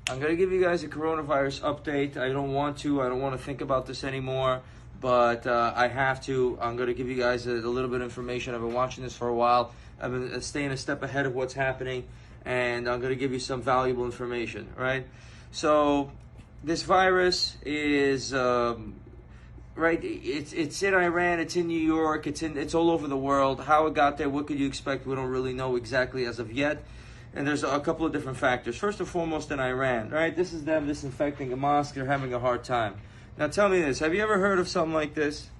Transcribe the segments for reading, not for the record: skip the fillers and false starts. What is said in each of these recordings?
I'm going to give you guys a coronavirus update. I don't want to think about this anymore, but I have to. I'm going to give you guys a little bit of information. I've been watching this for a while. I've been staying a step ahead of what's happening, and I'm going to give you some valuable information, right? So this virus is, right, it's in Iran, it's in New York, it's all over the world. How it got there, what could you expect? We don't really know exactly as of yet. And there's a couple of different factors. First and foremost, in Iran, right? This is them disinfecting a mosque. They're having a hard time. Now, tell me this. Have you ever heard of something like this?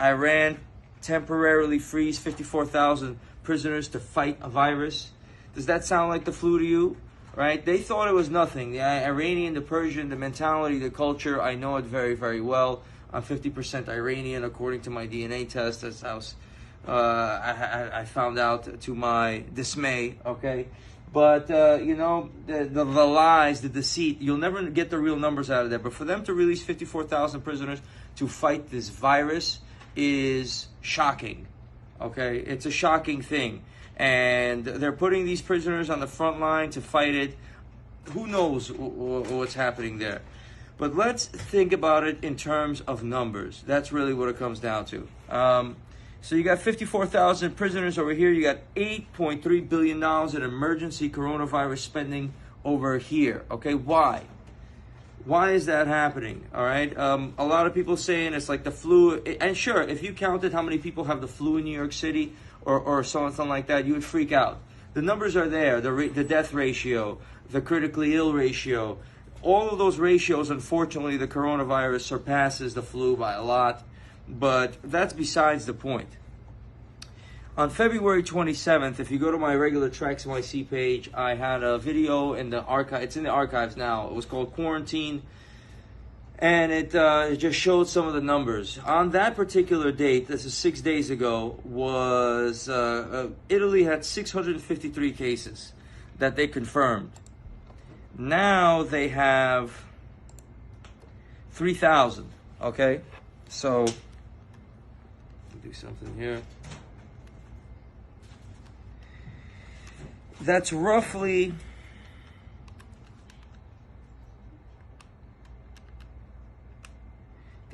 Iran temporarily frees 54,000 prisoners to fight a virus. Does that sound like the flu to you? Right? They thought it was nothing. The Iranian, the Persian, the mentality, the culture, I know it very, very well. I'm 50% Iranian, according to my DNA test. That's how I found out, to my dismay, okay? But, you know, the lies, the deceit, you'll never get the real numbers out of there. But for them to release 54,000 prisoners to fight this virus is shocking, okay? It's a shocking thing. And they're putting these prisoners on the front line to fight it. Who knows what's happening there? But let's think about it in terms of numbers. That's really what it comes down to. So you got 54,000 prisoners over here. You got $8.3 billion in emergency coronavirus spending over here. Okay, why? Why is that happening? All right. A lot of people saying it's like the flu. And sure, if you counted how many people have the flu in New York City or something like that, you would freak out. The numbers are there. The death ratio, the critically ill ratio, all of those ratios. Unfortunately, the coronavirus surpasses the flu by a lot. But that's besides the point. On February 27th, if you go to my regular Trax NYC page, I had a video in the archive. It's in the archives now. It was called Quarantine. And it just showed some of the numbers. On that particular date, this is 6 days ago, was Italy had 653 cases that they confirmed. Now they have 3,000, okay? So do something here. That's roughly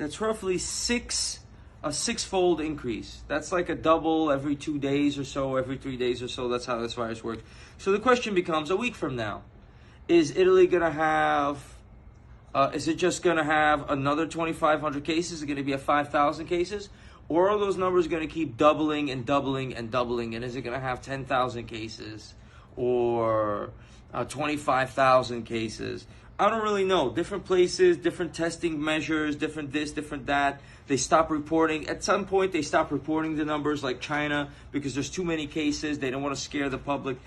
a six-fold increase. That's like a double every 2 days or so, every 3 days or so. That's how this virus works. So the question becomes, a week from now, is Italy going to have, is it just going to have another 2,500 cases? Is it going to be a 5,000 cases? Or are those numbers going to keep doubling and doubling and doubling? And is it going to have 10,000 cases or 25,000 cases? I don't really know. Different places, different testing measures, different this, different that. They stop reporting. At some point, they stop reporting the numbers, like China, because there's too many cases. They don't want to scare the public.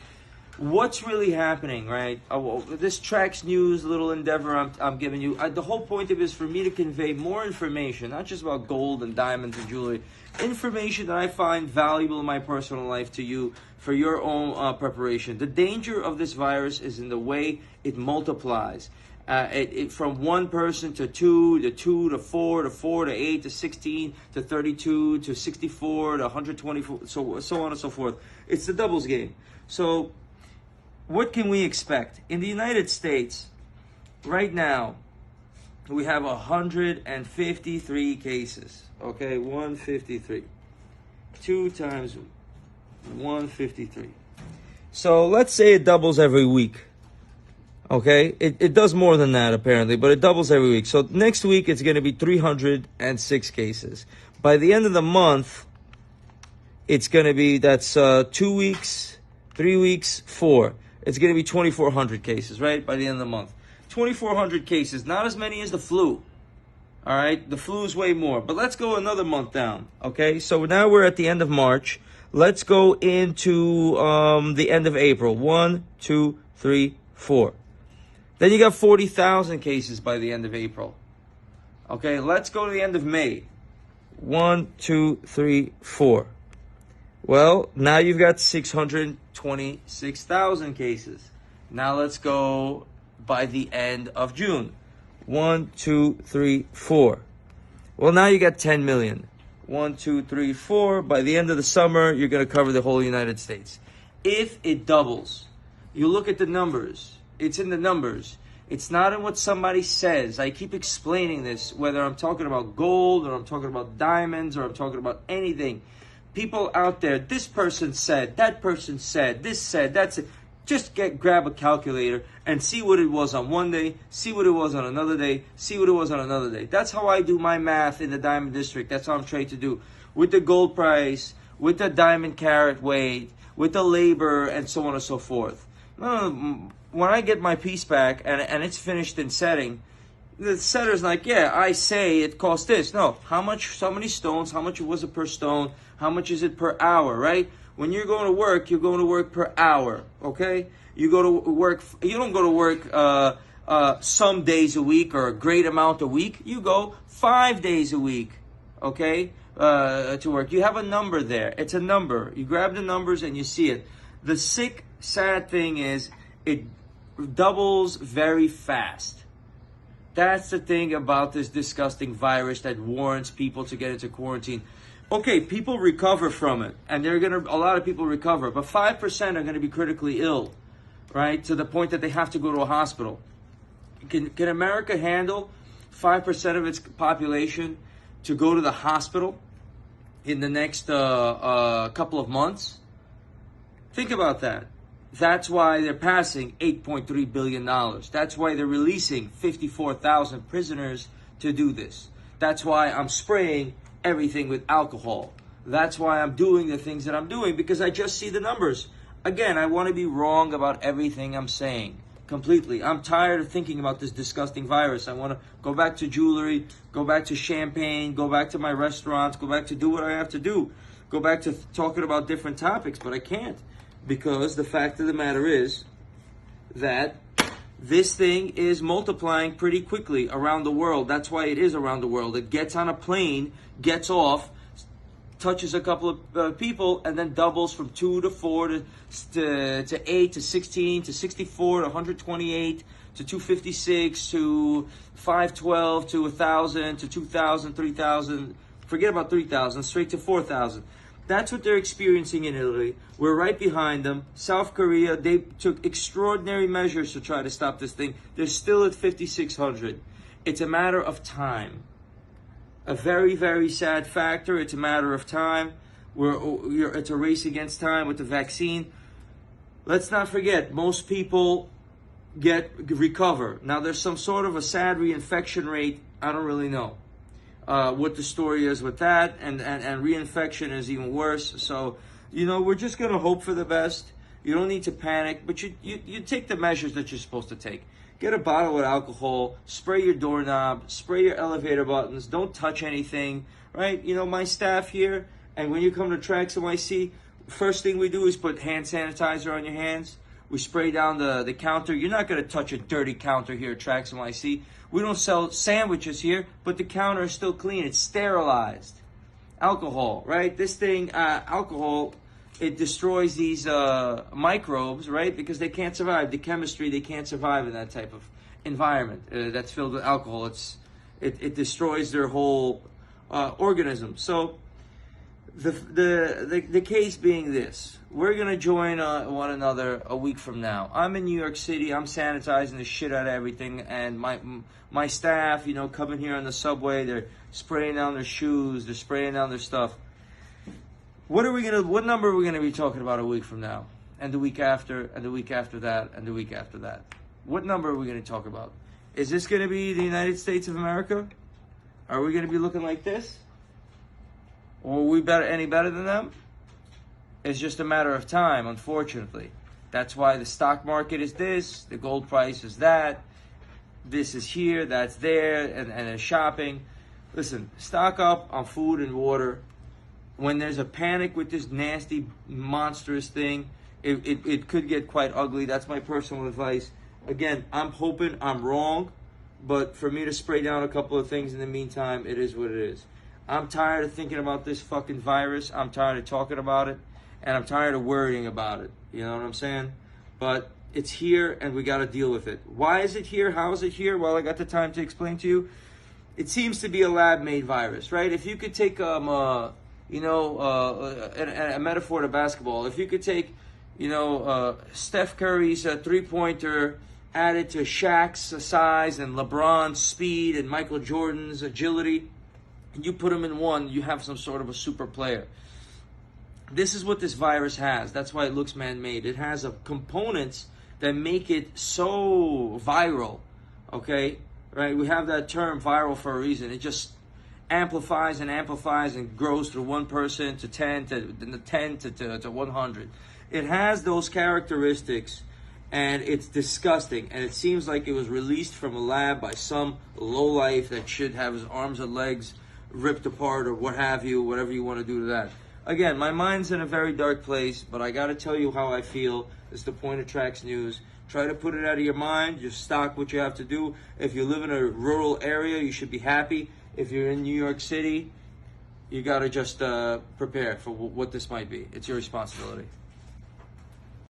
What's really happening, right? This Trax News little endeavor I'm giving you, the whole point of it is for me to convey more information, not just about gold and diamonds and jewelry, information that I find valuable in my personal life to you for your own preparation. The danger of this virus is in the way it multiplies. It from one person to two to four to 4 to 8 to 16 to 32 to 64 to 124, so on and so forth. It's the doubles game. So what can we expect? In the United States, right now, we have 153 cases. Okay, 153. 2 times 153. So let's say it doubles every week. Okay, it does more than that apparently, but it doubles every week. So next week it's going to be 306 cases. By the end of the month, it's going to be, that's 2 weeks, 3 weeks, 4. It's going to be 2,400 cases, right? By the end of the month. 2,400 cases, not as many as the flu. All right? The flu is way more. But let's go another month down, okay? So now we're at the end of March. Let's go into the end of April. 1, 2, 3, 4. Then you got 40,000 cases by the end of April. Okay, let's go to the end of May. 1, 2, 3, 4. Well, now you've got 626,000 cases. Now let's go by the end of June. 1, 2, 3, 4. Well, now you got 10 million. 1, 2, 3, 4. By the end of the summer, you're going to cover the whole United States. If it doubles, you look at the numbers. It's in the numbers. It's not in what somebody says. I keep explaining this, whether I'm talking about gold or I'm talking about diamonds or I'm talking about anything. People out there, this person said, that person said, this said, that's it. Just grab a calculator and see what it was on one day, see what it was on another day, see what it was on another day. That's how I do my math in the Diamond District. That's how I'm trained to do. With the gold price, with the diamond carat weight, with the labor, and so on and so forth. When I get my piece back and it's finished in setting, the setter's like, yeah, I say it costs this. No, how much, so many stones, how much was it per stone, how much is it per hour, right? When you're going to work, you're going to work per hour, okay? You go to work, you don't go to work some days a week or a great amount a week. You go 5 days a week, okay, to work. You have a number there. It's a number. You grab the numbers and you see it. The sick, sad thing is it doubles very fast. That's the thing about this disgusting virus that warrants people to get into quarantine. Okay, people recover from it, and a lot of people recover, but 5% are gonna be critically ill, right? To the point that they have to go to a hospital. Can America handle 5% of its population to go to the hospital in the next couple of months? Think about that. That's why they're passing $8.3 billion. That's why they're releasing 54,000 prisoners to do this. That's why I'm spraying everything with alcohol. That's why I'm doing the things that I'm doing, because I just see the numbers. Again, I want to be wrong about everything I'm saying. Completely. I'm tired of thinking about this disgusting virus. I want to go back to jewelry, go back to champagne, go back to my restaurants, go back to do what I have to do. Go back to talking about different topics, but I can't. Because the fact of the matter is that this thing is multiplying pretty quickly around the world. That's why it is around the world. It gets on a plane, gets off, touches a couple of people, and then doubles from 2 to 4 to 8 to 16 to 64 to 128 to 256 to 512 to 1,000 to 2,000, 3,000. Forget about 3,000, straight to 4,000. That's what they're experiencing in Italy. We're right behind them. South Korea, they took extraordinary measures to try to stop this thing. They're still at 5,600. It's a matter of time. A very, very sad factor. It's a matter of time. It's a race against time with the vaccine. Let's not forget, most people recover. Now, there's some sort of a sad reinfection rate. I don't really know what the story is with that, and reinfection is even worse. So, we're just going to hope for the best. You don't need to panic, but you take the measures that you're supposed to take. Get a bottle of alcohol, spray your doorknob, spray your elevator buttons, don't touch anything, right? My staff here, and when you come to Trax NYC, first thing we do is put hand sanitizer on your hands. We spray down the counter. You're not going to touch a dirty counter here at Trax NYC. We don't sell sandwiches here, but the counter is still clean. It's sterilized. Alcohol, right? This thing, alcohol, it destroys these microbes, right? Because they can't survive. The chemistry, they can't survive in that type of environment that's filled with alcohol. It destroys their whole organism. So the case being this, we're going to join one another a week from now. I'm in New York City. I'm sanitizing the shit out of everything. And my staff, coming here on the subway, they're spraying down their shoes. They're spraying down their stuff. What number are we gonna be talking about a week from now, and the week after, and the week after that, and the week after that? What number are we gonna talk about? Is this gonna be the United States of America? Are we gonna be looking like this? Or are we any better than them? It's just a matter of time, unfortunately. That's why the stock market is this, the gold price is that, this is here, that's there, and there's shopping. Listen, stock up on food and water. When there's a panic with this nasty, monstrous thing, it could get quite ugly. That's my personal advice. Again, I'm hoping I'm wrong, but for me to spray down a couple of things in the meantime, it is what it is. I'm tired of thinking about this fucking virus. I'm tired of talking about it, and I'm tired of worrying about it. You know what I'm saying? But it's here, and we got to deal with it. Why is it here? How is it here? Well, I got the time to explain to you. It seems to be a lab-made virus, right? If you could take a metaphor to basketball. If you could take, Steph Curry's three-pointer added to Shaq's size and LeBron's speed and Michael Jordan's agility, and you put them in one, you have some sort of a super player. This is what this virus has. That's why it looks man-made. It has components that make it so viral, okay? Right? We have that term viral for a reason. It just amplifies and amplifies and grows through one person to 10 to 100. It has those characteristics, and it's disgusting. And it seems like it was released from a lab by some lowlife that should have his arms and legs ripped apart or what have you, whatever you want to do to that. Again, my mind's in a very dark place, but I got to tell you how I feel. It's the point of Trax News. Try to put it out of your mind. Just stock what you have to do. If you live in a rural area, you should be happy. If you're in New York City, you got to just prepare for what this might be. It's your responsibility.